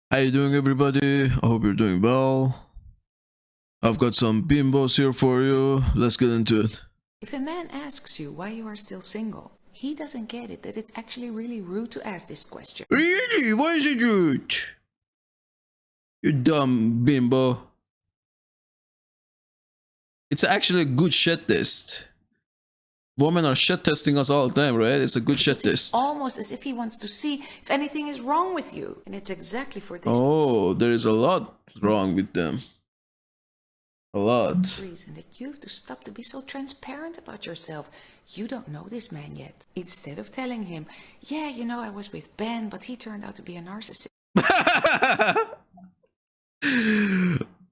How you doing, everybody? I hope you're doing well. I've got some bimbos here for you. Let's get into it. If a man asks you why you are still single, he doesn't get it that it's actually really rude to ask this question. Really? Why is it rude? You dumb bimbo. It's actually a good shit test. Women are shit testing us all the time, right? It's a good shit It's test. almost as if he wants to see if anything is wrong with you. And it's exactly for this Oh, there is a lot wrong with them. A lot. reason that you have to stop to be so transparent about yourself. You don't know this man yet. Instead of telling him, yeah, you know, I was with Ben, but he turned out to be a narcissist.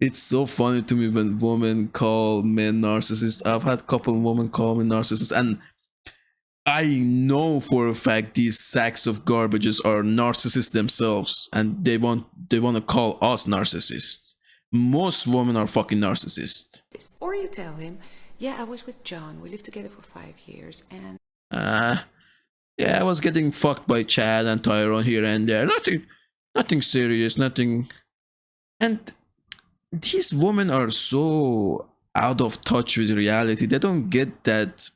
It's so funny to me when women call men narcissists. I've had a couple women call me narcissists, and I know for a fact these sacks of garbages are narcissists themselves, and they want to call us narcissists. Most women are fucking narcissists. Or you tell him, yeah, I was with John. We lived together for 5 years and Yeah, I was getting fucked by Chad and Tyrone here and there. Nothing serious, nothing. And these women are so out of touch with reality. They don't get that.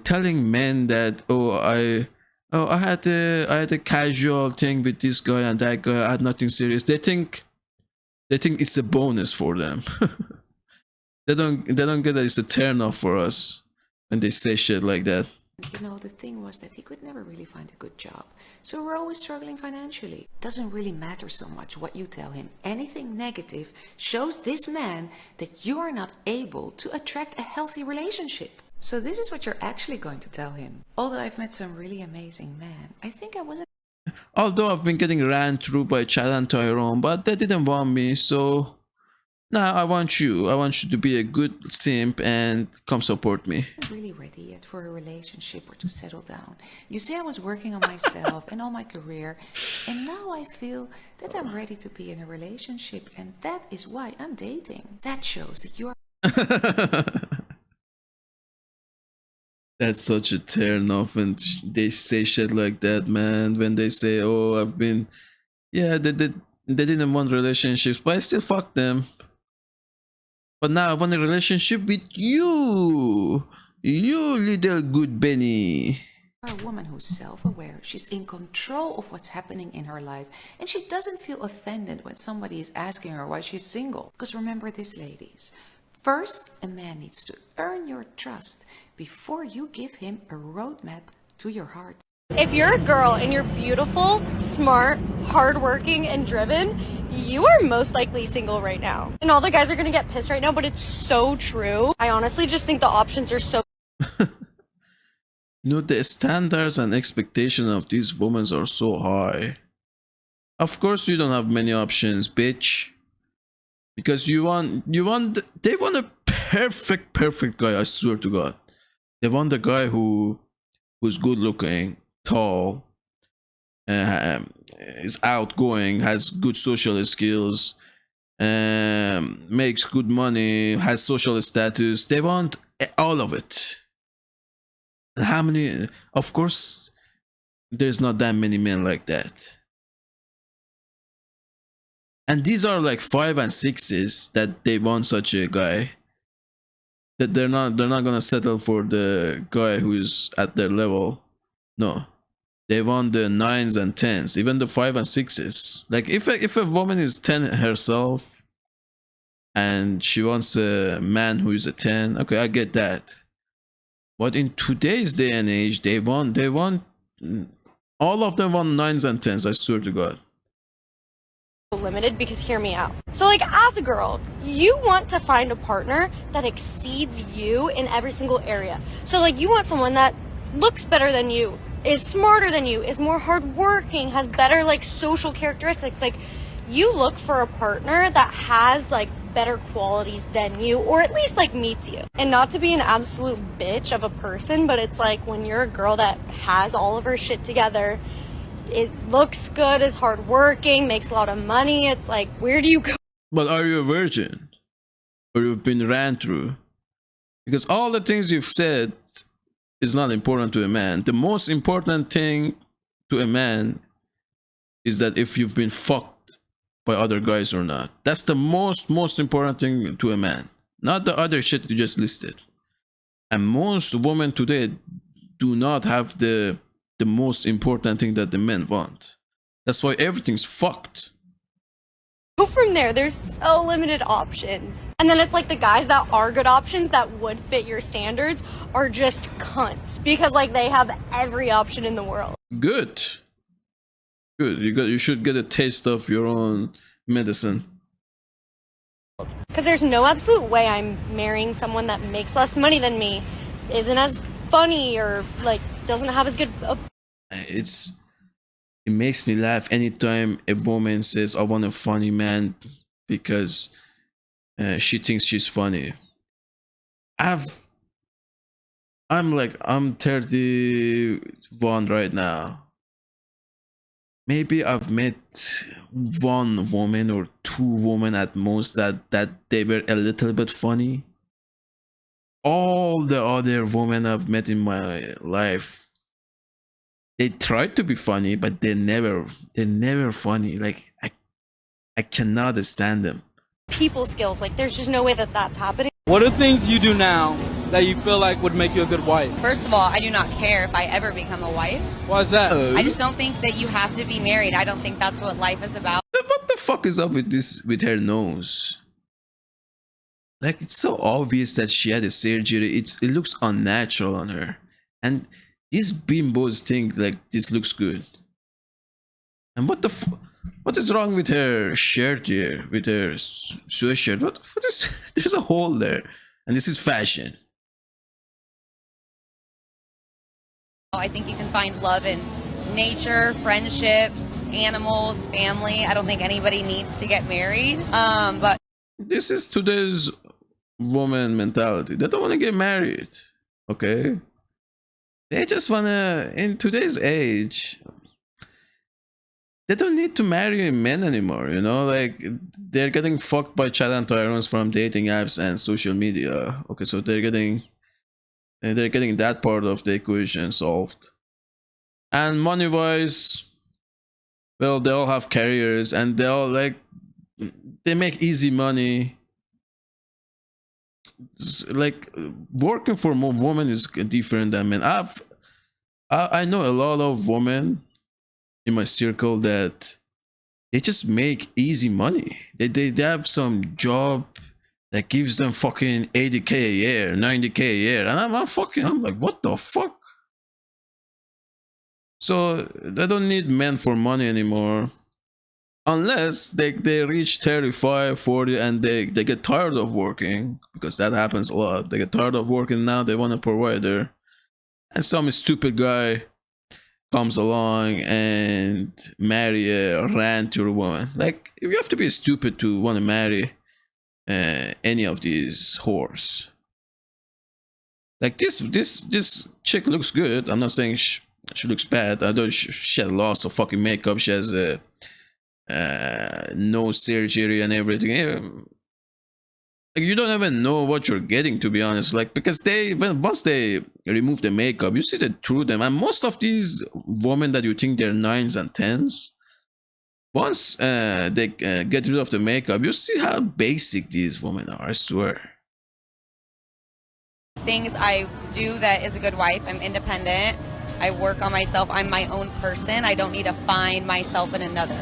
Telling men that I had a casual thing with this guy and that guy. I had nothing serious. They think it's a bonus for them. they don't get that it's a turn off for us when they say shit like that. you know, the thing was that he could never really find a good job. So we're always struggling financially. It doesn't really matter so much what you tell him. Anything negative shows this man that you are not able to attract a healthy relationship. So this is what you're actually going to tell him. Although I've met some really amazing men, I think I wasn't. Although I've been getting ran through by Chad and Tyrone, but they didn't want me, so now I want you. I want you to be a good simp and come support me. Really ready yet for a relationship or to settle down. You see, I was working on myself and on my career, and now I feel that I'm ready to be in a relationship, and that is why I'm dating. That shows that you are. That's such a turn off when they say shit like that, man. When they say, "Oh, I've been," yeah, they didn't want relationships, but I still fuck them. But now I want a relationship with you, little good Benny. A woman who's self-aware. She's in control of what's happening in her life, and she doesn't feel offended when somebody is asking her why she's single. Because remember this, ladies. First, a man needs to earn your trust before you give him a roadmap to your heart. If you're a girl and you're beautiful, smart, hardworking, and driven, you are most likely single right now. And all the guys are gonna get pissed right now, but it's so true. I honestly just think the options are so. You know, the standards and expectations of these women are so high. Of course, you don't have many options, bitch. Because they want a perfect guy. I swear to God, they want a guy who's good looking, tall, is outgoing, has good social skills, makes good money, has social status. They want all of it. How many? Of course, there's not that many men like that. And these are like 5 and 6s that they want such a guy. That they're not gonna settle for the guy who's at their level. No. They want the 9s and 10s, even the 5 and 6s. Like if a woman is 10 herself and she wants a man who is a 10, okay, I get that. But in today's day and age, they want all of them want 9s and 10s, I swear to God. Limited because hear me out. So like as a girl, you want to find a partner that exceeds you in every single area. So like you want someone that looks better than you, is smarter than you, is more hardworking, has better like social characteristics. Like you look for a partner that has like better qualities than you, or at least like meets you. And not to be an absolute bitch of a person, but it's like when you're a girl that has all of her shit together, looks good, is hardworking, makes a lot of money. It's like, where do you go? But are you a virgin? Or you've been ran through? Because all the things you've said is not important to a man. The most important thing to a man is that if you've been fucked by other guys or not. That's the most important thing to a man, not the other shit you just listed. And most women today do not have the most important thing that the men want. That's why everything's fucked. Go from there. There's so limited options. And then it's like the guys that are good options that would fit your standards are just cunts because like they have every option in the world. Good. You should get a taste of your own medicine. Because there's no absolute way I'm marrying someone that makes less money than me, isn't as funny, or like doesn't have as good It makes me laugh anytime a woman says, I want a funny man because she thinks she's funny. I'm 31 right now. Maybe I've met one woman or two women at most that they were a little bit funny. All the other women I've met in my life, they tried to be funny, but they're never funny. Like I cannot stand them. people skills. Like there's just no way that that's happening. What are things you do now that you feel like would make you a good wife? First of all, I do not care if I ever become a wife. Why is that? I just don't think that you have to be married. I don't think that's what life is about. What the fuck is up with this, with her nose? Like, it's so obvious that she had a surgery. It looks unnatural on her. And these bimbos think like this looks good. And what is wrong with her shirt here? With her sweatshirt? What is, there's a hole there. And this is fashion. I think you can find love in nature, friendships, animals, family. I don't think anybody needs to get married. But This is today's woman mentality. They don't want to get married. Okay? They just want to, in today's age, they don't need to marry men anymore, you know? Like, they're getting fucked by chat and tyrants from dating apps and social media. Okay, so they're getting that part of the equation solved. And money-wise, well, they all have careers and they all like, they make easy money. Like, working for more women is different than men. I know a lot of women in my circle that they just make easy money. They have some job that gives them fucking 80K a year, 90K a year, and I'm like, what the fuck? So they don't need men for money anymore, unless they reach 35, 40, and they get tired of working, because that happens a lot. They get tired of working now, they want a provider, and some stupid guy comes along and marry a rentier woman. Like, you have to be stupid to want to marry any of these whores. Like, this chick looks good. I'm not saying she looks bad. I know she had lots of fucking makeup. She has no surgery and everything. Like, you don't even know what you're getting, to be honest. Like, because once they remove the makeup, you see that through them. And most of these women that you think they're 9s and 10s, once they get rid of the makeup, you see how basic these women are, I swear. things I do that is a good wife. I'm independent. I work on myself. I'm my own person. I don't need to find myself in another.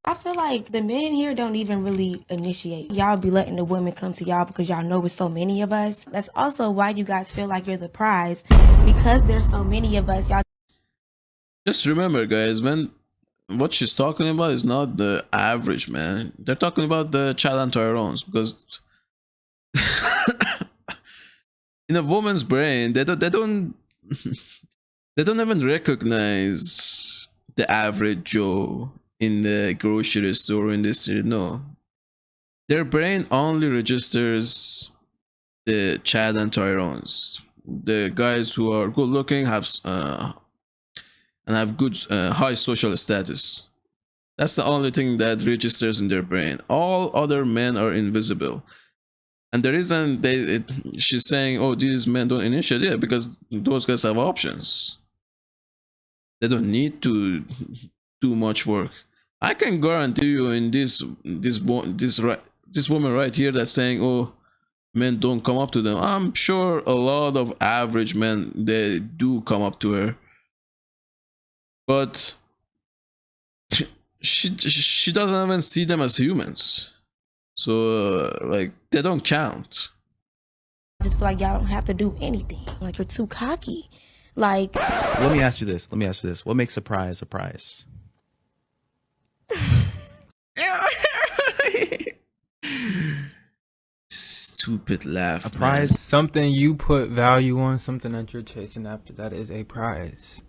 I feel like the men here don't even really initiate. Y'all be letting the women come to y'all because y'all know it's so many of us. That's also why you guys feel like you're the prize, because there's so many of us. Y'all Just remember, guys, what she's talking about is not the average man. They're talking about the child and Tyrones, because in a woman's brain, they don't even recognize the average Joe in the grocery store in the city. No, their brain only registers the Chad and Tyrones, the guys who are good looking, and have good high social status. That's the only thing that registers in their brain. All other men are invisible. And the reason she's saying, oh, these men don't initiate, yeah, because those guys have options. They don't need to do much work. I can guarantee you, in this woman right here that's saying, "Oh, men don't come up to them." I'm sure a lot of average men, they do come up to her, but she doesn't even see them as humans. So like, they don't count. I just feel like y'all don't have to do anything. Like, you're too cocky. Like, let me ask you this. What makes a prize a prize? Stupid laugh. A prize, man. Something you put value on, something that you're chasing after, that is a prize.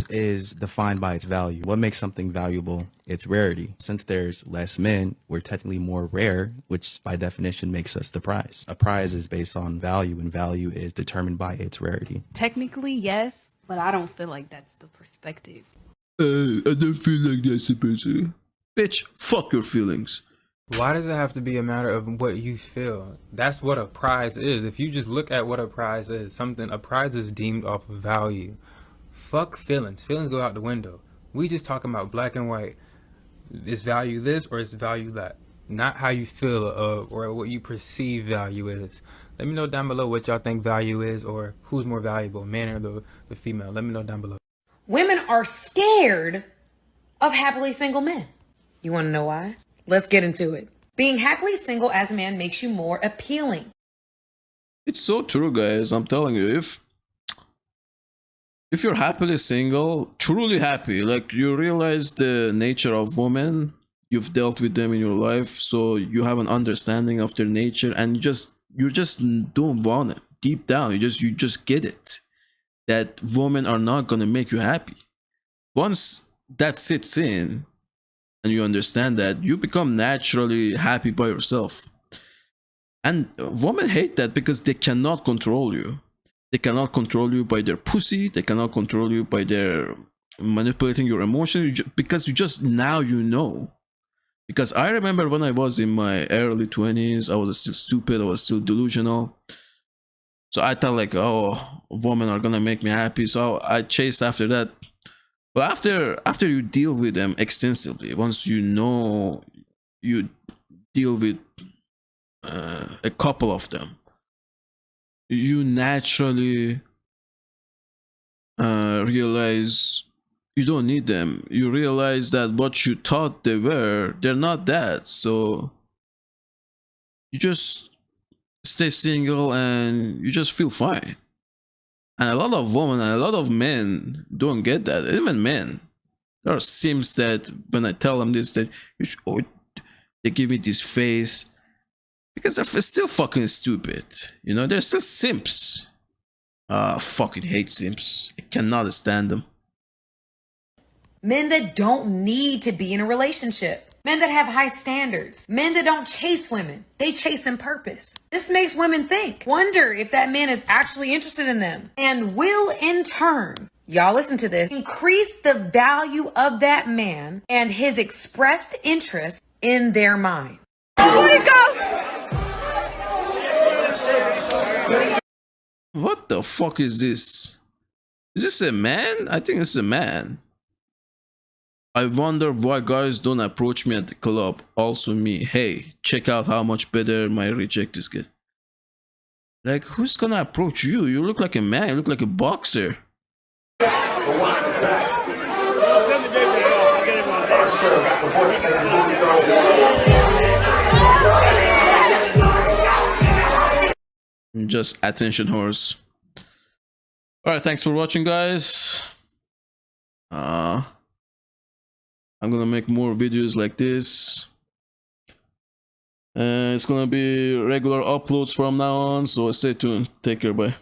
is defined by its value. What makes something valuable? Its rarity. Since there's less men, we're technically more rare, which by definition makes us the prize. A prize is based on value, and value is determined by its rarity. Technically, yes, but I don't feel like that's the perspective. I don't feel like that's the person. Bitch, fuck your feelings. Why does it have to be a matter of what you feel? That's what a prize is. If you just look at what a prize is, a prize is deemed off of value. Fuck feelings. Feelings go out the window. We just talking about black and white. Is value this or is value that? Not how you feel or what you perceive value is. Let me know down below what y'all think value is, or who's more valuable, man or the female. Let me know down below. Women are scared of happily single men. You want to know why? Let's get into it. Being happily single as a man makes you more appealing. It's so true, guys. I'm telling you, if you're happily single, truly happy, like you realize the nature of women, you've dealt with them in your life, so you have an understanding of their nature, and you just don't want it deep down. You just get it that women are not gonna make you happy. Once that sits in and you understand that, you become naturally happy by yourself. And women hate that because they cannot control you. They cannot control you by their pussy. They cannot control you by their manipulating your emotions, because you just, now you know. Because I remember when I was in my early 20s, I was still stupid, I was still delusional. So I thought like, oh, women are gonna make me happy. So I chased after that. But after you deal with them extensively, once you know, you deal with a couple of them, you naturally realize you don't need them. You realize that what you thought they were, they're not that. So you just stay single and you just feel fine. And a lot of women and a lot of men don't get that. Even men, there are simps that when I tell them this, that they give me this face because they're still fucking stupid. You know, they're still simps. I fucking hate simps. I cannot stand them. Men that don't need to be in a relationship. Men that have high standards. Men that don't chase women. They chase in purpose. This makes women think, wonder if that man is actually interested in them, and will in turn, y'all listen to this, increase the value of that man and his expressed interest in their mind. Where'd it go? What the fuck is this? Is this a man? I think it's a man. I wonder why guys don't approach me at the club. Also me. Hey, check out how much better my reject is get. Like, who's gonna approach you? You look like a man. You look like a boxer. Just attention whores. Alright, thanks for watching, guys. I'm gonna make more videos like this. It's gonna be regular uploads from now on, so stay tuned. Take care, bye.